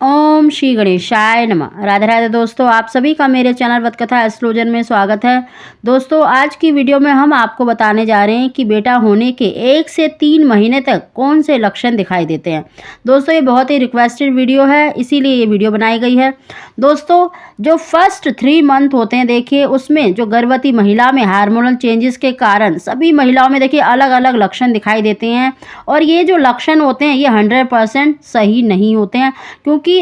ओम श्री गणेशाय नमः। राधे राधे दोस्तों, आप सभी का मेरे चैनल वतकथा एस्ट्रोलॉजर में स्वागत है। दोस्तों, आज की वीडियो में हम आपको बताने जा रहे हैं कि बेटा होने के 1 से 3 महीने तक कौन से लक्षण दिखाई देते हैं। दोस्तों, ये बहुत ही रिक्वेस्टेड वीडियो है, इसीलिए ये वीडियो बनाई गई है। दोस्तों, जो फर्स्ट 3 मंथ होते हैं, देखिए उसमें जो गर्भवती महिला में हार्मोनल चेंजेस के कारण सभी महिलाओं में देखिए अलग अलग लक्षण दिखाई देते हैं। और ये जो लक्षण होते हैं ये 100% सही नहीं होते हैं, क्योंकि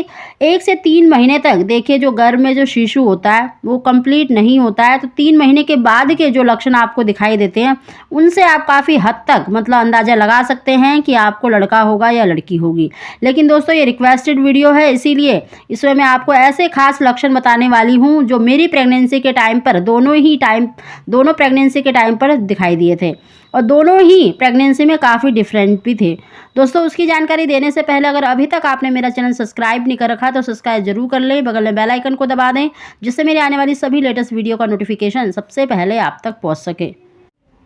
1 से 3 महीने तक देखिए जो गर्भ में जो शिशु होता है वो कंप्लीट नहीं होता है। तो 3 महीने के बाद के जो लक्षण आपको दिखाई देते हैं उनसे आप काफ़ी हद तक मतलब अंदाज़ा लगा सकते हैं कि आपको लड़का होगा या लड़की होगी। लेकिन दोस्तों, ये रिक्वेस्टेड वीडियो है, इसीलिए इसमें मैं आपको ऐसे खास लक्षण बताने वाली हूँ जो मेरी प्रेगनेंसी के टाइम पर दोनों प्रेगनेंसी के टाइम पर दिखाई दिए थे, और दोनों ही प्रेगनेंसी में काफ़ी डिफरेंट भी थे। दोस्तों, उसकी जानकारी देने से पहले अगर अभी तक आपने मेरा चैनल सब्सक्राइब नहीं कर रखा तो सब्सक्राइब जरूर कर लें, बगल में बेल आइकन को दबा दें, जिससे मेरे आने वाली सभी लेटेस्ट वीडियो का नोटिफिकेशन सबसे पहले आप तक पहुंच सके।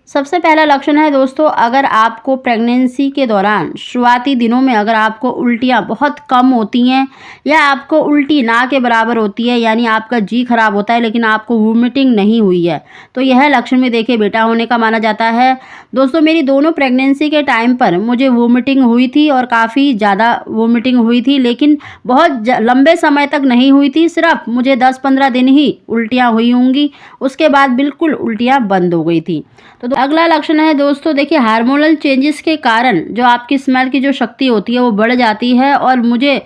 सबसे पहला लक्षण है दोस्तों, अगर आपको प्रेगनेंसी के दौरान शुरुआती दिनों में अगर आपको उल्टियाँ बहुत कम होती हैं या आपको उल्टी ना के बराबर होती है, यानी आपका जी खराब होता है लेकिन आपको वोमिटिंग नहीं हुई है, तो यह लक्षण में देखिए बेटा होने का माना जाता है। दोस्तों, मेरी दोनों प्रेगनेंसी के टाइम पर मुझे वोमिटिंग हुई थी और काफ़ी ज़्यादा वोमिटिंग हुई थी, लेकिन बहुत लंबे समय तक नहीं हुई थी। सिर्फ मुझे 10-15 दिन ही उल्टियाँ हुई होंगी, उसके बाद बिल्कुल उल्टियाँ बंद हो गई थी। तो अगला लक्षण है दोस्तों, देखिए हार्मोनल चेंजेस के कारण जो आपकी स्मेल की जो शक्ति होती है वो बढ़ जाती है, और मुझे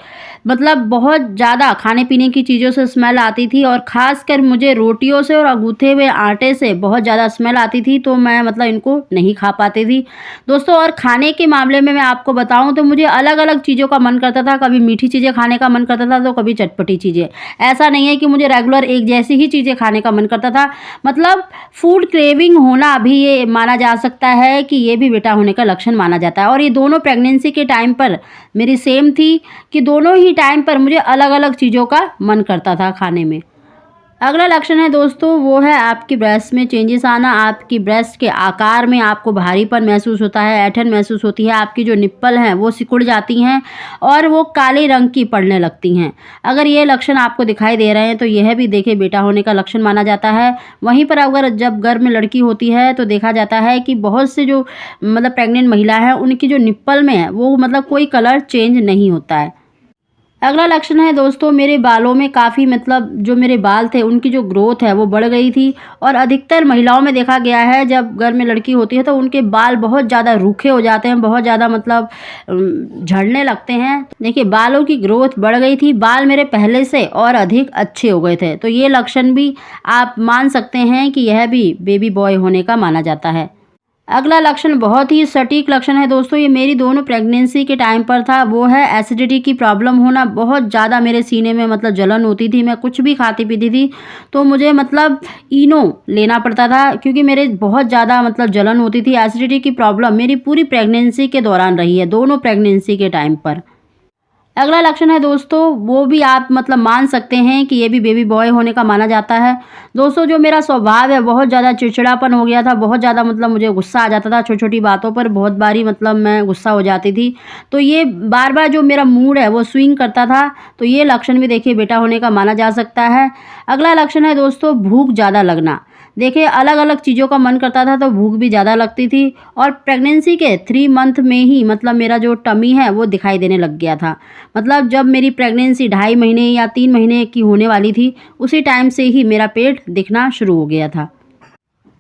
मतलब बहुत ज़्यादा खाने पीने की चीज़ों से स्मेल आती थी, और ख़ासकर मुझे रोटियों से और गूँथे हुए आटे से बहुत ज़्यादा स्मेल आती थी, तो मैं मतलब इनको नहीं खा पाती थी दोस्तों। और खाने के मामले में मैं आपको बताऊं तो मुझे अलग अलग चीज़ों का मन करता था, कभी मीठी चीज़ें खाने का मन करता था तो कभी चटपटी चीज़ें। ऐसा नहीं है कि मुझे रेगुलर एक जैसी ही चीज़ें खाने का मन करता था। मतलब फूड क्रेविंग होना भी ये माना जा सकता है कि ये भी बेटा होने का लक्षण माना जाता है। और ये दोनों प्रेगनेंसी के टाइम पर मेरी सेम थी कि दोनों ही टाइम पर मुझे अलग अलग चीज़ों का मन करता था खाने में। अगला लक्षण है दोस्तों, वो है आपकी ब्रेस्ट में चेंजेस आना। आपकी ब्रेस्ट के आकार में आपको भारीपन महसूस होता है, ऐंठन महसूस होती है, आपकी जो निप्पल हैं वो सिकुड़ जाती हैं और वो काले रंग की पड़ने लगती हैं। अगर ये लक्षण आपको दिखाई दे रहे हैं तो यह भी देखिए बेटा होने का लक्षण माना जाता है। वहीं पर अगर जब गर्भ में लड़की होती है तो देखा जाता है कि बहुत से जो मतलब प्रेग्नेंट महिला है उनकी जो निप्पल में है वो मतलब कोई कलर चेंज नहीं होता है। अगला लक्षण है दोस्तों, मेरे बालों में काफ़ी मतलब जो मेरे बाल थे उनकी जो ग्रोथ है वो बढ़ गई थी, और अधिकतर महिलाओं में देखा गया है जब घर में लड़की होती है तो उनके बाल बहुत ज़्यादा रूखे हो जाते हैं, बहुत ज़्यादा मतलब झड़ने लगते हैं। देखिए बालों की ग्रोथ बढ़ गई थी, बाल मेरे पहले से और अधिक अच्छे हो गए थे, तो ये लक्षण भी आप मान सकते हैं कि यह भी बेबी बॉय होने का माना जाता है। अगला लक्षण बहुत ही सटीक लक्षण है दोस्तों, ये मेरी दोनों प्रेगनेंसी के टाइम पर था, वो है एसिडिटी की प्रॉब्लम होना। बहुत ज़्यादा मेरे सीने में मतलब जलन होती थी, मैं कुछ भी खाती पीती थी तो मुझे मतलब इनो लेना पड़ता था, क्योंकि मेरे बहुत ज़्यादा मतलब जलन होती थी। एसिडिटी की प्रॉब्लम मेरी पूरी प्रेगनेंसी के दौरान रही है, दोनों प्रेगनेंसी के टाइम पर। अगला लक्षण है दोस्तों, वो भी आप मतलब मान सकते हैं कि ये भी बेबी बॉय होने का माना जाता है। दोस्तों, जो मेरा स्वभाव है बहुत ज़्यादा चिड़चिड़ापन हो गया था, बहुत ज़्यादा मतलब मुझे गुस्सा आ जाता था, छोटी छोटी बातों पर बहुत बारी मतलब मैं गुस्सा हो जाती थी, तो ये बार बार जो मेरा मूड है वो स्विंग करता था, तो ये लक्षण भी देखिए बेटा होने का माना जा सकता है। अगला लक्षण है दोस्तों, भूख ज़्यादा लगना। देखिए अलग अलग चीज़ों का मन करता था तो भूख भी ज़्यादा लगती थी, और प्रेगनेंसी के 3 मंथ में ही मतलब मेरा जो टमी है वो दिखाई देने लग गया था। मतलब जब मेरी प्रेगनेंसी 2.5 महीने या 3 महीने की होने वाली थी उसी टाइम से ही मेरा पेट दिखना शुरू हो गया था।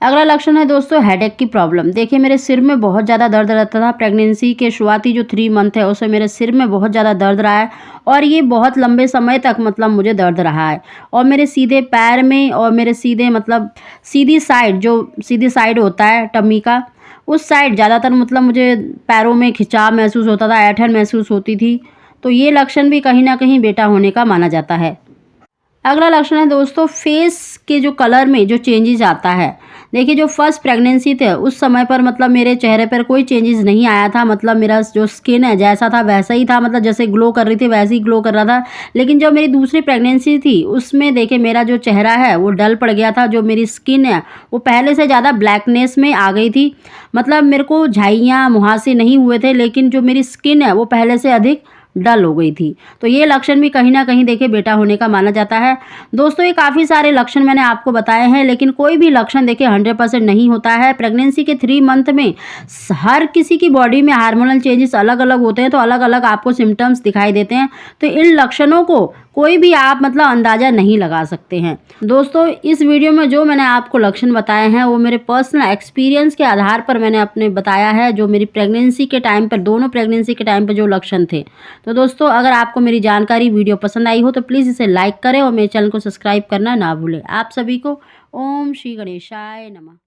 अगला लक्षण है दोस्तों, हेडेक की प्रॉब्लम। देखिए मेरे सिर में बहुत ज़्यादा दर्द रहता था। प्रेगनेंसी के शुरुआती जो 3 मंथ है उसमें मेरे सिर में बहुत ज़्यादा दर्द रहा है, और ये बहुत लंबे समय तक मतलब मुझे दर्द रहा है। और मेरे सीधे पैर में और मेरे सीधे मतलब सीधी साइड होता है टमी का, उस साइड ज़्यादातर मतलब मुझे पैरों में खिंचाव महसूस होता था, ऐंठन महसूस होती थी, तो ये लक्षण भी कहीं ना कहीं बेटा होने का माना जाता है। अगला लक्षण है दोस्तों, फेस के जो कलर में जो चेंजेस आता है। देखिए जो फर्स्ट प्रेगनेंसी थे उस समय पर मतलब मेरे चेहरे पर कोई चेंजेस नहीं आया था, मतलब मेरा जो स्किन है जैसा था वैसा ही था, मतलब जैसे ग्लो कर रही थी वैसे ही ग्लो कर रहा था। लेकिन जब मेरी दूसरी प्रेगनेंसी थी उसमें देखिए मेरा जो चेहरा है वो डल पड़ गया था, जो मेरी स्किन है वो पहले से ज़्यादा ब्लैकनेस में आ गई थी। मतलब मेरे को झाइयाँ मुहासे नहीं हुए थे, लेकिन जो मेरी स्किन है वो पहले से अधिक डल हो गई थी। तो ये लक्षण भी कहीं ना कहीं देखिए बेटा होने का माना जाता है। दोस्तों ये काफ़ी सारे लक्षण मैंने आपको बताए हैं, लेकिन कोई भी लक्षण देखिए 100% नहीं होता है। प्रेगनेंसी के 3 मंथ में हर किसी की बॉडी में हार्मोनल चेंजेस अलग अलग होते हैं, तो अलग अलग आपको सिम्टम्स दिखाई देते हैं। तो इन लक्षणों को कोई भी आप मतलब अंदाज़ा नहीं लगा सकते हैं। दोस्तों इस वीडियो में जो मैंने आपको लक्षण बताए हैं वो मेरे पर्सनल एक्सपीरियंस के आधार पर मैंने अपने बताया है, जो मेरी प्रेगनेंसी के टाइम पर, दोनों प्रेगनेंसी के टाइम पर जो लक्षण थे। तो दोस्तों अगर आपको मेरी जानकारी वीडियो पसंद आई हो तो प्लीज़ इसे लाइक करें और मेरे चैनल को सब्सक्राइब करना ना भूलें। आप सभी को ओम श्री गणेशाय नमः।